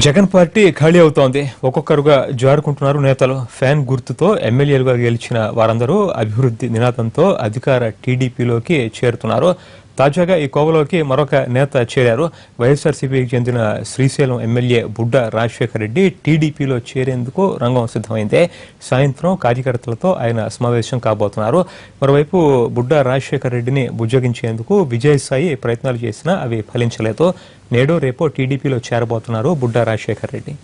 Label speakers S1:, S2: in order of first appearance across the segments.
S1: Jagan party ఖాళీ అవుతోంది. ఒక్కొక్కరుగా జారుకుంటున్నారు నేతలు. ఫ్యాన్ గుర్తుతో ఎమ్మెల్యేలుగా గెలిచిన వారందరూ అభివృద్ధి నినాదంతో అధికార టీడీపీలోకి చేరుతున్నారు. తాజాగా ఈ కోవలోకి మరొక నేత చేరారు. వైఎస్ఆర్సీపీకి చెందిన శ్రీశైలం ఎమ్మెల్యే బుడ్డా రాజశేఖర రెడ్డి టీడీపీలో చేరేందుకు రంగం సిద్ధమైంది. సాయంత్రం కార్యకర్తలతో ఆయన సమావేశం కాబోతున్నారు. మరోవైపు బుడ్డా రాజశేఖర రెడ్డిని బుజ్జగించేందుకు విజయసాయి ప్రయత్నాలు చేసినా అవి ఫలించలేదు. నేడో రేపో టీడీపీలో చేరబోతున్నారు బుడ్డా రాజశేఖర రెడ్డి.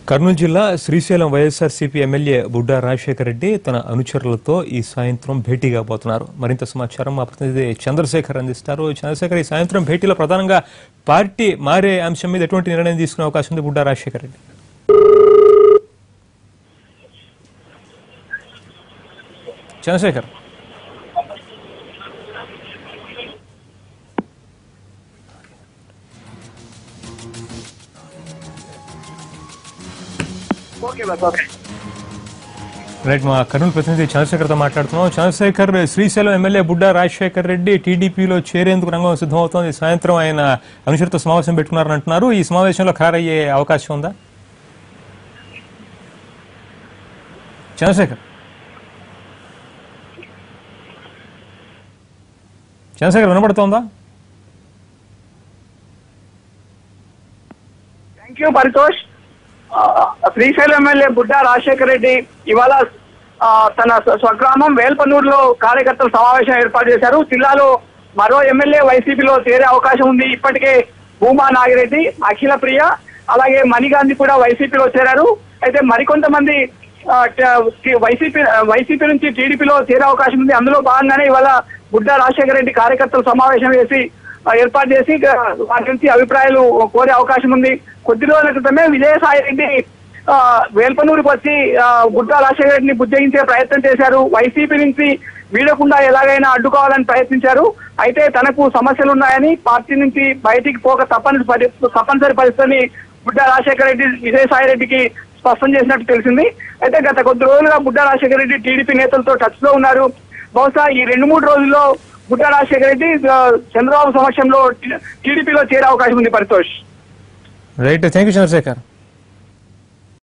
S1: కర్నూలు జిల్లా శ్రీశైలం వైఎస్ఆర్సీపీ ఎమ్మెల్యే బుడ్డా రాజశేఖర రెడ్డి తన అనుచరులతో ఈ సాయంత్రం భేటీ కాబోతున్నారు. మరింత సమాచారం మా ప్రతినిధి చంద్రశేఖర్ అందిస్తారు. చంద్రశేఖర్, ఈ సాయంత్రం భేటీలో ప్రధానంగా పార్టీ మారే అంశం మీద ఎటువంటి నిర్ణయం తీసుకునే అవకాశం ఉంది బుడ్డా రాజశేఖర రెడ్డి? చంద్రశేఖర్, రైట్, మా కర్నూలు ప్రతినిధి చంద్రశేఖర్తో మాట్లాడుతున్నాం. చంద్రశేఖర్, శ్రీశైలం ఎమ్మెల్యే బుడ్డా రాజశేఖర రెడ్డి టీడీపీలో చేరేందుకు రంగం సిద్ధమవుతోంది. సాయంత్రం ఆయన అనుచరులతో సమావేశం పెట్టుకున్నారని అంటున్నారు. ఈ సమావేశంలో ఖరారయ్యే అవకాశం ఉందా? చంద్రశేఖర్ వినపడుతోందా?
S2: Thank you Paritosh. Srisailam MLA Budda Rajasekhara Reddy ఇవాళ తన స్వగ్రామం వేల్పనూరులో కార్యకర్తల సమావేశం ఏర్పాటు చేశారు. జిల్లాలో మరో ఎమ్మెల్యే వైసీపీలో చేరే అవకాశం ఉంది. ఇప్పటికే భూమా నాగిరెడ్డి, అఖిల ప్రియ, అలాగే మణిగాంధీ కూడా వైసీపీలో చేరారు. అయితే మరికొంతమంది వైసీపీ నుంచి టీడీపీలో చేరే అవకాశం ఉంది. అందులో భాగంగానే ఇవాళ బుడ్డా రాజశేఖర రెడ్డి కార్యకర్తల సమావేశం ఏర్పాటు చేసి వారి నుంచి అభిప్రాయాలు కోరే అవకాశం ఉంది. కొద్ది రోజుల క్రితమే విజయసాయి రెడ్డి వేల్పనూరుకు వచ్చి బుడ్డా రాజశేఖర రెడ్డిని బుజ్జగించే ప్రయత్నం చేశారు. వైసీపీ నుంచి వీడకుండా ఎలాగైనా అడ్డుకోవాలని ప్రయత్నించారు. అయితే తనకు సమస్యలు ఉన్నాయని పార్టీ నుంచి బయటికి పోక తప్పనిసరి పరిస్థితిని బుడ్డా రాజశేఖర రెడ్డి విజయసాయి రెడ్డికి స్పష్టం చేసినట్టు తెలిసింది. అయితే గత కొద్ది రోజులుగా బుడ్డా రాజశేఖర రెడ్డి టీడీపీ నేతలతో టచ్ లో ఉన్నారు. బహుశా ఈ 2-3 రోజుల్లో బుడ్డా రాజశేఖర రెడ్డి చంద్రబాబు సమక్షంలో టీడీపీలో చేరే అవకాశం ఉంది. Paritosh,
S1: right, thank you Chandrasekhar.